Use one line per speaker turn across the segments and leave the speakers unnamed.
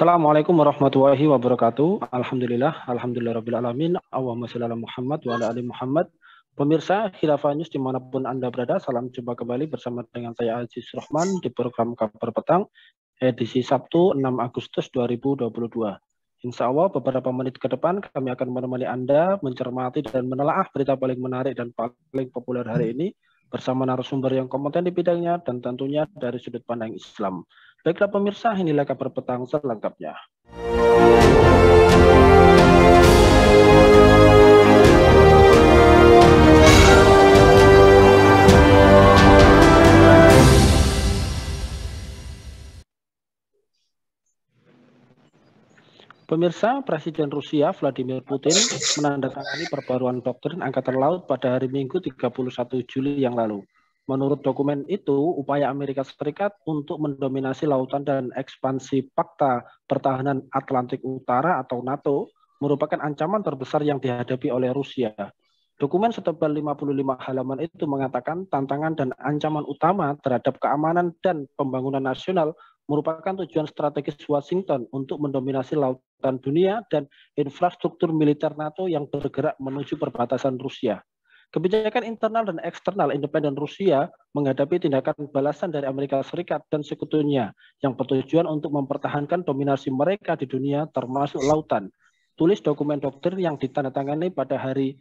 Assalamualaikum warahmatullahi wabarakatuh. Alhamdulillah rabbil alamin. Allahumma shalli ala Muhammad wa ala ali Muhammad. Pemirsa Khilafah News dimanapun Anda berada, salam jumpa kembali bersama dengan saya Aziz Rahman di program Kabar Petang edisi Sabtu 6 Agustus 2022. Insya Allah beberapa menit ke depan kami akan menemani Anda mencermati dan menelaah berita paling menarik dan paling populer hari ini bersama narasumber yang kompeten di bidangnya dan tentunya dari sudut pandang Islam. Baiklah pemirsa, inilah Kabar Petang selengkapnya. Pemirsa, Presiden Rusia Vladimir Putin menandatangani perbaruan doktrin Angkatan Laut pada hari Minggu 31 Juli yang lalu. Menurut dokumen itu, upaya Amerika Serikat untuk mendominasi lautan dan ekspansi Pakta Pertahanan Atlantik Utara atau NATO merupakan ancaman terbesar yang dihadapi oleh Rusia. Dokumen setebal 55 halaman itu mengatakan tantangan dan ancaman utama terhadap keamanan dan pembangunan nasional merupakan tujuan strategis Washington untuk mendominasi lautan dunia dan infrastruktur militer NATO yang bergerak menuju perbatasan Rusia. Kebijakan internal dan eksternal independen Rusia menghadapi tindakan balasan dari Amerika Serikat dan sekutunya yang bertujuan untuk mempertahankan dominasi mereka di dunia termasuk lautan. Tulis dokumen doktrin yang ditandatangani pada hari,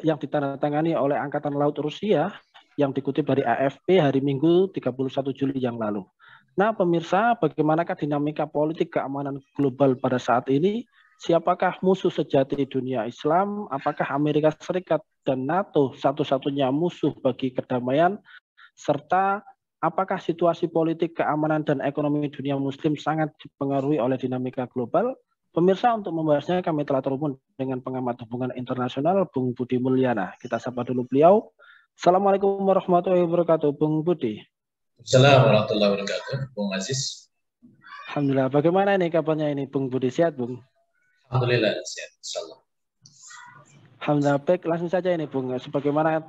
yang ditandatangani oleh Angkatan Laut Rusia yang dikutip dari AFP hari Minggu 31 Juli yang lalu. Nah pemirsa, bagaimanakah dinamika politik keamanan global pada saat ini? Siapakah musuh sejati dunia Islam? Apakah Amerika Serikat dan NATO satu-satunya musuh bagi kedamaian? Serta apakah situasi politik, keamanan, dan ekonomi dunia muslim sangat dipengaruhi oleh dinamika global? Pemirsa, untuk membahasnya kami telah terhubung dengan pengamat hubungan internasional, Bung Budi Mulyana. Kita sapa dulu beliau. Assalamualaikum warahmatullahi wabarakatuh, Bung Budi.
Assalamualaikum warahmatullahi wabarakatuh, Bung Aziz.
Alhamdulillah. Bagaimana ini kabarnya ini, Bung Budi? Sehat, Bung?
Alhamdulillah, sehat. Insyaallah.
Alhamdulillah. Baik, langsung saja ini, Bung. Sebagaimana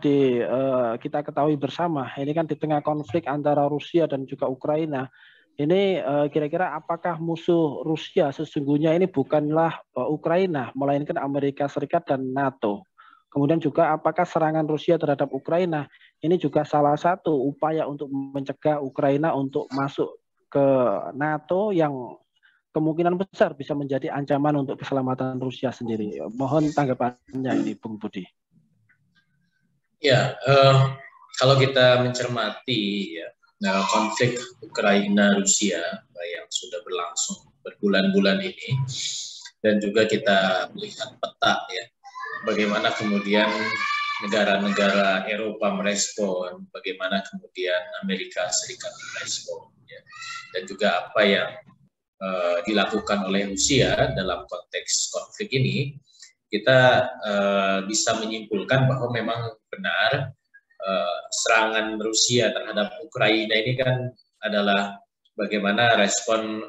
kita ketahui bersama, ini kan di tengah konflik antara Rusia dan juga Ukraina. Ini kira-kira apakah musuh Rusia sesungguhnya ini bukanlah Ukraina, melainkan Amerika Serikat dan NATO? Kemudian juga apakah serangan Rusia terhadap Ukraina ini juga salah satu upaya untuk mencegah Ukraina untuk masuk ke NATO yang kemungkinan besar bisa menjadi ancaman untuk keselamatan Rusia sendiri. Mohon tanggapannya ini, Bung Budi.
Ya, kalau kita mencermati ya, konflik Ukraina-Rusia yang sudah berlangsung berbulan-bulan ini, dan juga kita melihat peta ya, bagaimana kemudian negara-negara Eropa merespon, bagaimana kemudian Amerika Serikat merespon, ya, dan juga apa yang dilakukan oleh Rusia dalam konteks konflik ini, kita bisa menyimpulkan bahwa memang benar serangan Rusia terhadap Ukraina ini kan adalah bagaimana respon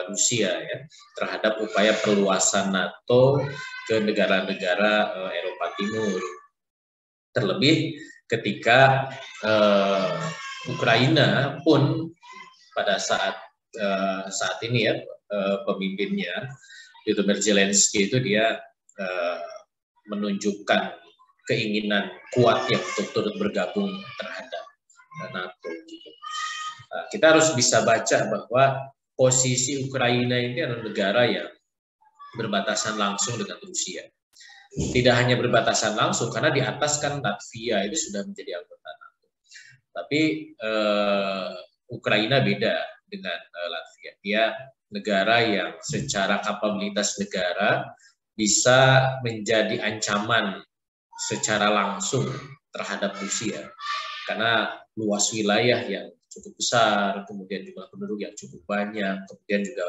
Rusia ya terhadap upaya perluasan NATO ke negara-negara Eropa Timur. Terlebih ketika Ukraina pun pada saat ini ya pemimpinnya Volodymyr Zelensky itu dia menunjukkan keinginan kuat yang untuk turut bergabung terhadap NATO. Gitu. Kita harus bisa baca bahwa posisi Ukraina ini adalah negara yang berbatasan langsung dengan Rusia. Tidak hanya berbatasan langsung karena di atas kan Latvia itu sudah menjadi anggota NATO. Tapi Ukraina beda dengan Latvia. Dia negara yang secara kapabilitas negara bisa menjadi ancaman secara langsung terhadap Rusia. Karena luas wilayah yang cukup besar, kemudian jumlah penduduk yang cukup banyak, kemudian juga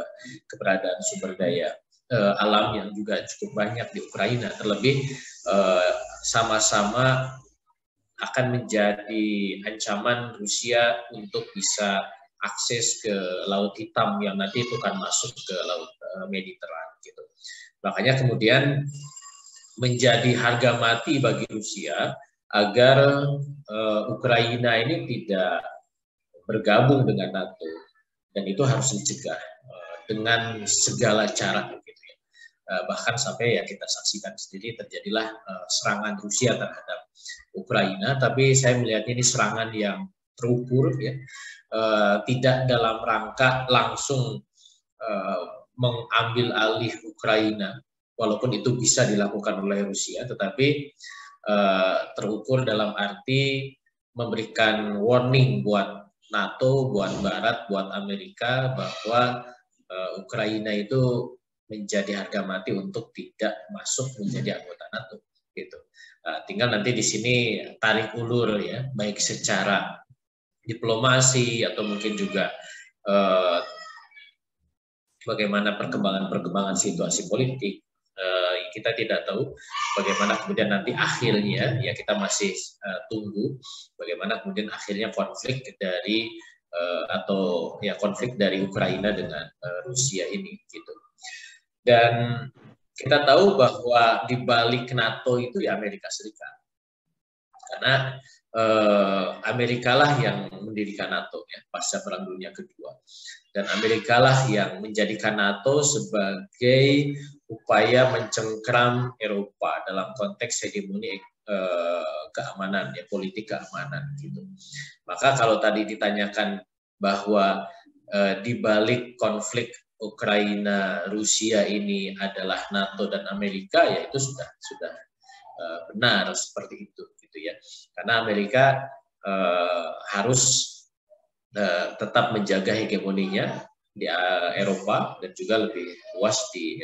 keberadaan sumber daya alam yang juga cukup banyak di Ukraina. Terlebih sama-sama akan menjadi ancaman Rusia untuk bisa akses ke Laut Hitam yang nanti itu akan masuk ke Laut Mediteran gitu. Makanya kemudian menjadi harga mati bagi Rusia agar Ukraina ini tidak bergabung dengan NATO, dan itu harus dicegah. dengan segala cara gitu ya. Bahkan sampai ya kita saksikan sendiri terjadilah serangan Rusia terhadap Ukraina, tapi saya melihat ini serangan yang terukur ya, tidak dalam rangka langsung mengambil alih Ukraina, walaupun itu bisa dilakukan oleh Rusia, tetapi terukur dalam arti memberikan warning buat NATO, buat Barat, buat Amerika bahwa Ukraina itu menjadi harga mati untuk tidak masuk menjadi anggota NATO. Gitu. Tinggal nanti di sini tarik ulur ya, baik secara diplomasi atau mungkin juga bagaimana perkembangan situasi politik. Kita tidak tahu bagaimana kemudian nanti akhirnya, ya kita masih tunggu bagaimana kemudian akhirnya konflik dari atau ya konflik dari Ukraina dengan Rusia ini gitu. Dan kita tahu bahwa di balik NATO itu ya Amerika Serikat, karena Amerika lah yang mendirikan NATO ya pasca Perang Dunia Kedua, dan Amerika lah yang menjadikan NATO sebagai upaya mencengkram Eropa dalam konteks hegemoni keamanan ya, politik keamanan gitu. Maka kalau tadi ditanyakan bahwa di balik konflik Ukraina Rusia ini adalah NATO dan Amerika, ya itu sudah benar seperti itu gitu ya. Karena Amerika harus tetap menjaga hegemoninya di Eropa dan juga lebih luas di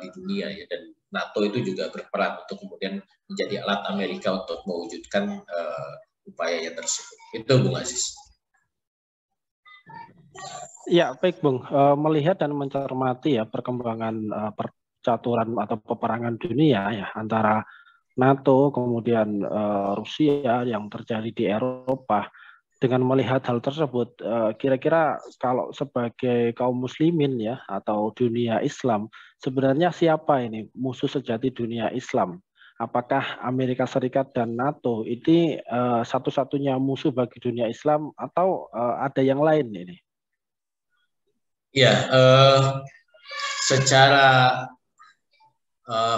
dunia ya, dan NATO itu juga berperan untuk kemudian menjadi alat Amerika untuk mewujudkan upayanya tersebut. Itu Bung Aziz.
Ya, baik Bung. Melihat dan mencermati ya perkembangan percaturan atau peperangan dunia ya antara NATO kemudian Rusia yang terjadi di Eropa. Dengan melihat hal tersebut, kira-kira kalau sebagai kaum muslimin ya atau dunia Islam, sebenarnya siapa ini musuh sejati dunia Islam? Apakah Amerika Serikat dan NATO ini satu-satunya musuh bagi dunia Islam atau ada yang lain ini?
Ya, secara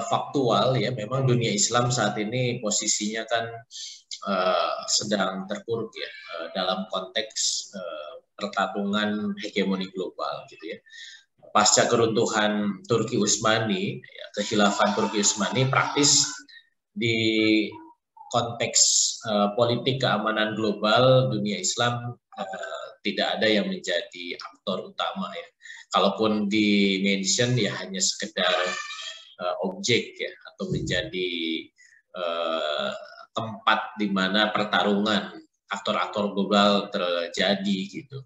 faktual ya memang dunia Islam saat ini posisinya kan sedang terpuruk ya dalam konteks pertarungan hegemoni global gitu ya. Pasca keruntuhan Turki Utsmani, ya, kekhilafan Turki Utsmani praktis di konteks politik keamanan global dunia Islam tidak ada yang menjadi aktor utama ya. Kalaupun di mention ya hanya sekedar objek ya atau menjadi tempat di mana pertarungan aktor-aktor global terjadi gitu.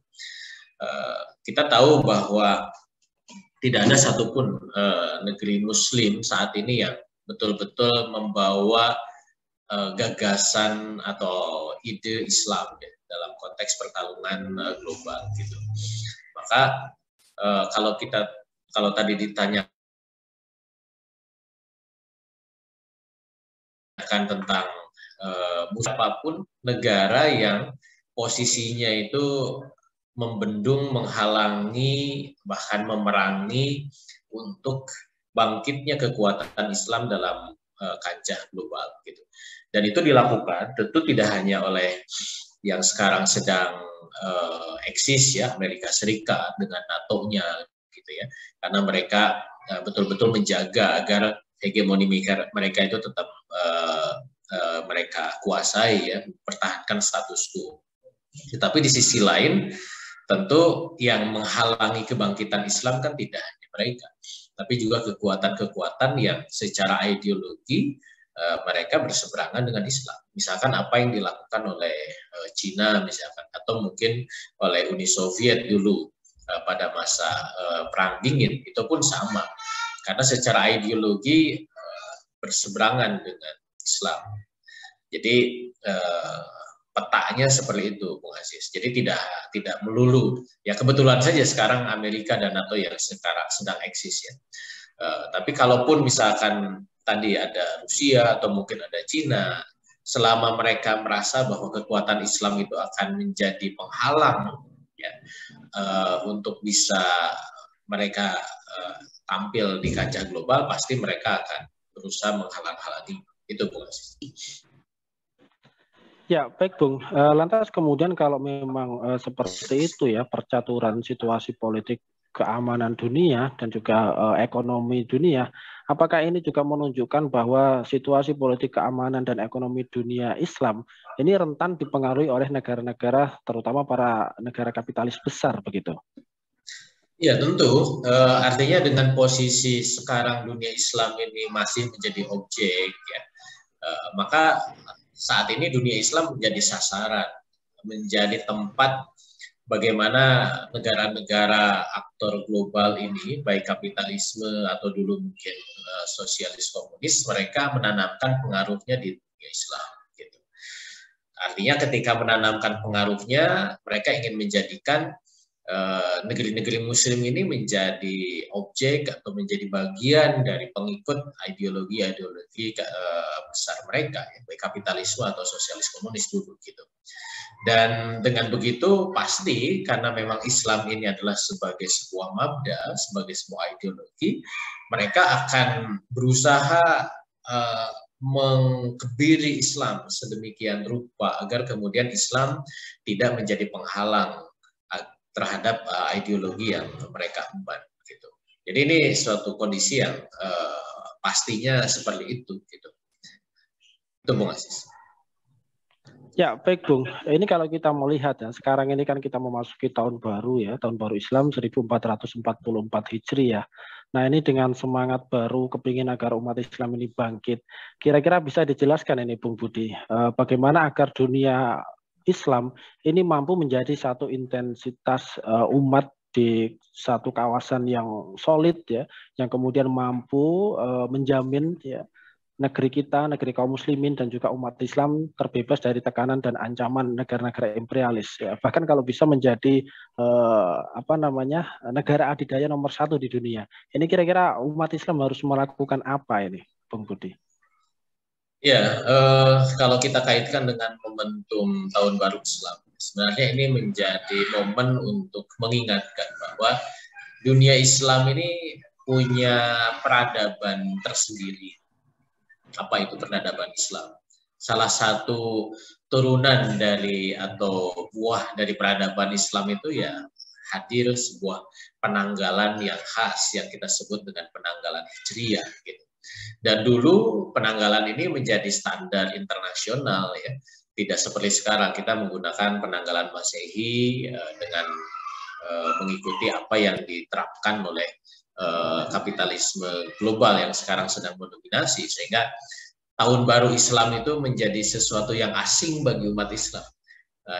Kita tahu bahwa tidak ada satupun negeri Muslim saat ini yang betul-betul membawa gagasan atau ide Islam ya, dalam konteks pertarungan global gitu. Maka kalau tadi ditanya tentang apapun negara yang posisinya itu membendung, menghalangi, bahkan memerangi untuk bangkitnya kekuatan Islam dalam kancah global gitu. Dan itu dilakukan tentu tidak hanya oleh yang sekarang sedang eksis ya, Amerika Serikat dengan NATO-nya gitu ya, karena mereka betul-betul menjaga agar hegemoni mereka itu tetap mereka kuasai ya, pertahankan status quo. Tetapi di sisi lain tentu yang menghalangi kebangkitan Islam kan tidak hanya mereka, tapi juga kekuatan-kekuatan yang secara ideologi mereka berseberangan dengan Islam. Misalkan apa yang dilakukan oleh Cina misalkan, atau mungkin oleh Uni Soviet dulu pada masa Perang Dingin, itu pun sama. Karena secara ideologi berseberangan dengan Islam. Jadi petanya seperti itu, Bung Aziz. Jadi tidak melulu. Ya kebetulan saja sekarang Amerika dan NATO yang sekarang sedang eksis ya. Tapi kalaupun misalkan tadi ada Rusia atau mungkin ada Cina, selama mereka merasa bahwa kekuatan Islam itu akan menjadi penghalang ya, untuk bisa mereka tampil di kancah global, pasti mereka akan berusaha menghalang-halangi. Itu Bung Aziz.
Ya, baik Bung. Lantas kemudian kalau memang seperti itu ya, percaturan situasi politik keamanan dunia dan juga ekonomi dunia, apakah ini juga menunjukkan bahwa situasi politik keamanan dan ekonomi dunia Islam ini rentan dipengaruhi oleh negara-negara, terutama para negara kapitalis besar begitu?
Ya tentu, artinya dengan posisi sekarang dunia Islam ini masih menjadi objek, ya, maka saat ini dunia Islam menjadi sasaran, menjadi tempat bagaimana negara-negara aktor global ini, baik kapitalisme atau dulu mungkin sosialis komunis, mereka menanamkan pengaruhnya di dunia Islam. Gitu. Artinya ketika menanamkan pengaruhnya, mereka ingin menjadikan negeri-negeri Muslim ini menjadi objek atau menjadi bagian dari pengikut ideologi besar mereka, ya, baik kapitalisme atau sosialis komunis dulu gitu. Dan dengan begitu pasti karena memang Islam ini adalah sebagai sebuah mabda, sebagai sebuah ideologi, mereka akan berusaha mengkebiri Islam sedemikian rupa agar kemudian Islam tidak menjadi penghalang terhadap ideologi yang mereka emban gitu. Jadi ini suatu kondisi yang pastinya seperti itu gitu. Itu Bung Aziz.
Ya, baik Bung. Ini kalau kita melihat ya, sekarang ini kan kita memasuki tahun baru ya, tahun baru Islam 1444 Hijri ya. Nah, ini dengan semangat baru kepingin agar umat Islam ini bangkit. Kira-kira bisa dijelaskan ini Bung Budi, bagaimana agar dunia Islam ini mampu menjadi satu intensitas umat di satu kawasan yang solid ya, yang kemudian mampu menjamin ya negeri kita, negeri kaum muslimin dan juga umat Islam terbebas dari tekanan dan ancaman negara-negara imperialis. Ya. Bahkan kalau bisa menjadi negara adidaya nomor 1 di dunia. Ini kira-kira umat Islam harus melakukan apa ini, Bung Budi?
Ya, kalau kita kaitkan dengan momentum Tahun Baru Islam, sebenarnya ini menjadi momen untuk mengingatkan bahwa dunia Islam ini punya peradaban tersendiri. Apa itu peradaban Islam? Salah satu turunan dari atau buah dari peradaban Islam itu ya hadir sebuah penanggalan yang khas yang kita sebut dengan penanggalan Hijriyah gitu. Dan dulu penanggalan ini menjadi standar internasional ya. Tidak seperti sekarang kita menggunakan penanggalan Masehi dengan mengikuti apa yang diterapkan oleh kapitalisme global yang sekarang sedang mendominasi, sehingga Tahun Baru Islam itu menjadi sesuatu yang asing bagi umat Islam.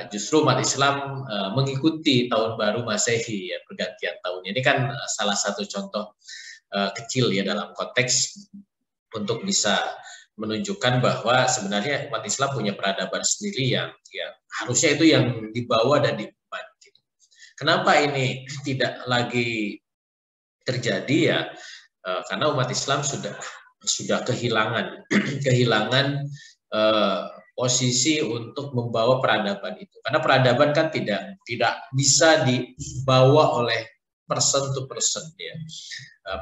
Justru umat Islam mengikuti Tahun Baru Masehi ya, pergantian tahun. Ini kan salah satu contoh kecil ya dalam konteks untuk bisa menunjukkan bahwa sebenarnya umat Islam punya peradaban sendiri yang harusnya itu yang dibawa dan diemban. Gitu. Kenapa ini tidak lagi terjadi ya? Karena umat Islam sudah kehilangan posisi untuk membawa peradaban itu. Karena peradaban kan tidak bisa dibawa oleh person to person ya.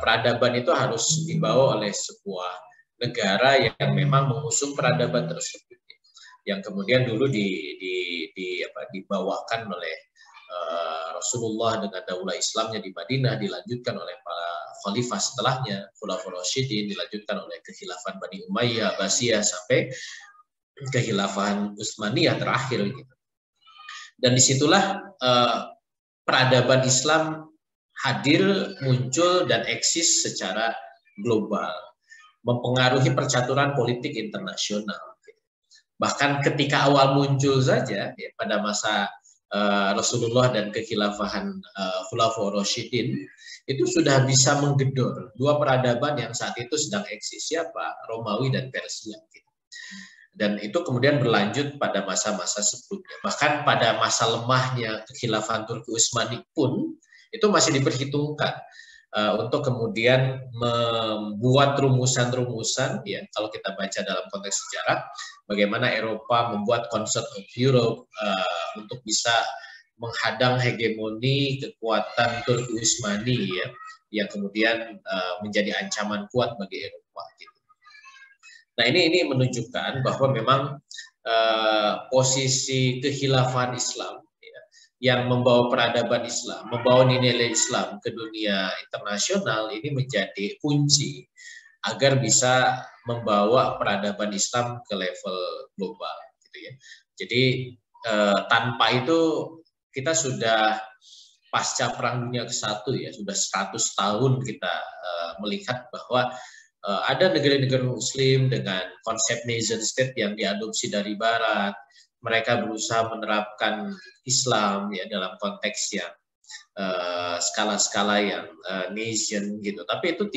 Peradaban itu harus dibawa oleh sebuah negara yang memang mengusung peradaban tersebut, yang kemudian dulu dibawakan oleh Rasulullah dengan daulah Islamnya di Madinah, dilanjutkan oleh para khalifah setelahnya, Khulafaur Rasyidin, dilanjutkan oleh kekhilafan Bani Umayyah, Abbasiyah sampai kekhilafan Utsmaniyah terakhir gitu. Dan disitulah peradaban Islam hadir, muncul, dan eksis secara global, mempengaruhi percaturan politik internasional. Bahkan ketika awal muncul saja, ya, pada masa Rasulullah dan kekhilafahan Khulafaur Rasyidin, itu sudah bisa menggedor dua peradaban yang saat itu sedang eksis, siapa? Romawi dan Persia. Gitu. Dan itu kemudian berlanjut pada masa-masa sebelumnya. Bahkan pada masa lemahnya kekhilafahan Turki Utsmani pun, itu masih diperhitungkan untuk kemudian membuat rumusan-rumusan, ya kalau kita baca dalam konteks sejarah, bagaimana Eropa membuat Concert of Europe untuk bisa menghadang hegemoni kekuatan Turki Utsmani ya, yang kemudian menjadi ancaman kuat bagi Eropa. Gitu. Nah ini menunjukkan bahwa memang posisi kekhilafan Islam ya, yang membawa peradaban Islam, membawa nilai-nilai Islam ke dunia internasional ini menjadi kunci agar bisa membawa peradaban Islam ke level global. Gitu ya. Jadi tanpa itu kita sudah pasca Perang Dunia ke-1 ya, sudah 100 tahun kita melihat bahwa ada negara-negara Muslim dengan konsep nation state yang diadopsi dari Barat. Mereka berusaha menerapkan Islam ya dalam konteks yang skala-skala yang nation gitu. Tapi itu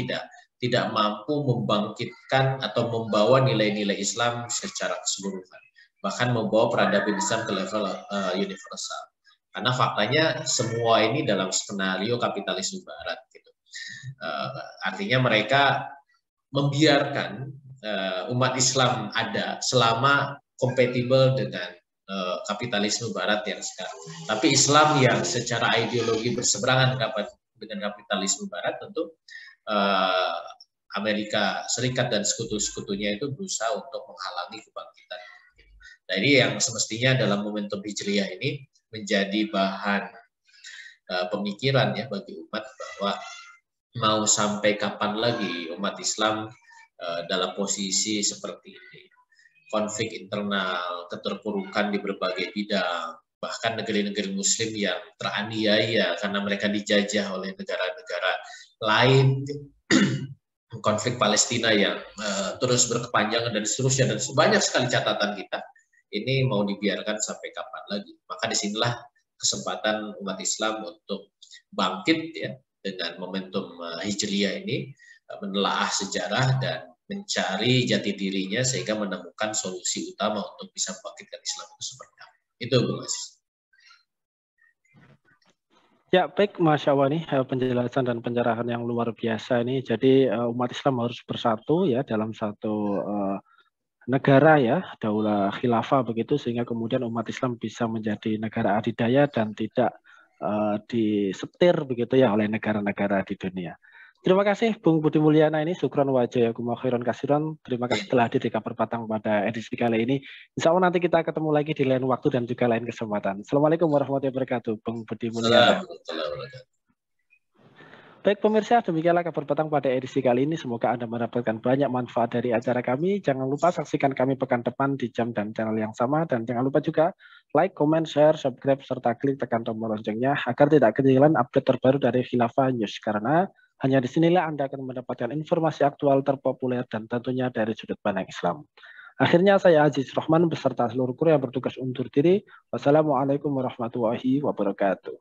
tidak mampu membangkitkan atau membawa nilai-nilai Islam secara keseluruhan. Bahkan membawa peradaban Islam ke level universal. Karena faktanya semua ini dalam skenario kapitalisme Barat gitu. Artinya mereka membiarkan umat Islam ada selama kompatibel dengan kapitalisme Barat yang sekarang. Tapi Islam yang secara ideologi berseberangan dengan kapitalisme Barat tentu Amerika Serikat dan sekutu-sekutunya itu berusaha untuk menghalangi kebangkitan. Nah ini yang semestinya dalam momentum Hijriyah ini menjadi bahan pemikiran ya bagi umat bahwa mau sampai kapan lagi umat Islam dalam posisi seperti ini. Konflik internal, keterpurukan di berbagai bidang, bahkan negara-negara Muslim yang teraniaya karena mereka dijajah oleh negara-negara lain, konflik Palestina yang terus berkepanjangan dan seterusnya, dan banyak sekali catatan kita. Ini mau dibiarkan sampai kapan lagi? Maka disinilah kesempatan umat Islam untuk bangkit ya dengan momentum Hijriyah ini, menelaah sejarah dan mencari jati dirinya sehingga menemukan solusi utama untuk bisa membangkitkan Islam itu seperti apa. Itu Bung Aziz.
Ya baik, Masya Allah nih penjelasan dan pencerahan yang luar biasa ini. Jadi umat Islam harus bersatu ya dalam satu negara ya, daulah khilafah begitu, sehingga kemudian umat Islam bisa menjadi negara adidaya dan tidak disetir begitu ya oleh negara-negara di dunia. Terima kasih Bung Budi Mulyana ini, syukran wa jazakumullahu khairan kasiran. Terima kasih telah hadir di Kabar Petang pada edisi kali ini. Insya Allah nanti kita ketemu lagi di lain waktu dan juga lain kesempatan. Assalamualaikum warahmatullahi wabarakatuh, Bung Budi Mulyana. Baik pemirsa, demikianlah Kabar Petang pada edisi kali ini. Semoga Anda mendapatkan banyak manfaat dari acara kami. Jangan lupa saksikan kami pekan depan di jam dan channel yang sama. Dan jangan lupa juga like, comment, share, subscribe, serta klik tekan tombol loncengnya agar tidak ketinggalan update terbaru dari Khilafah News. Karena hanya di sinilah Anda akan mendapatkan informasi aktual terpopuler dan tentunya dari sudut pandang Islam. Akhirnya saya Aziz Rahman beserta seluruh kru yang bertugas undur diri. Wassalamualaikum warahmatullahi wabarakatuh.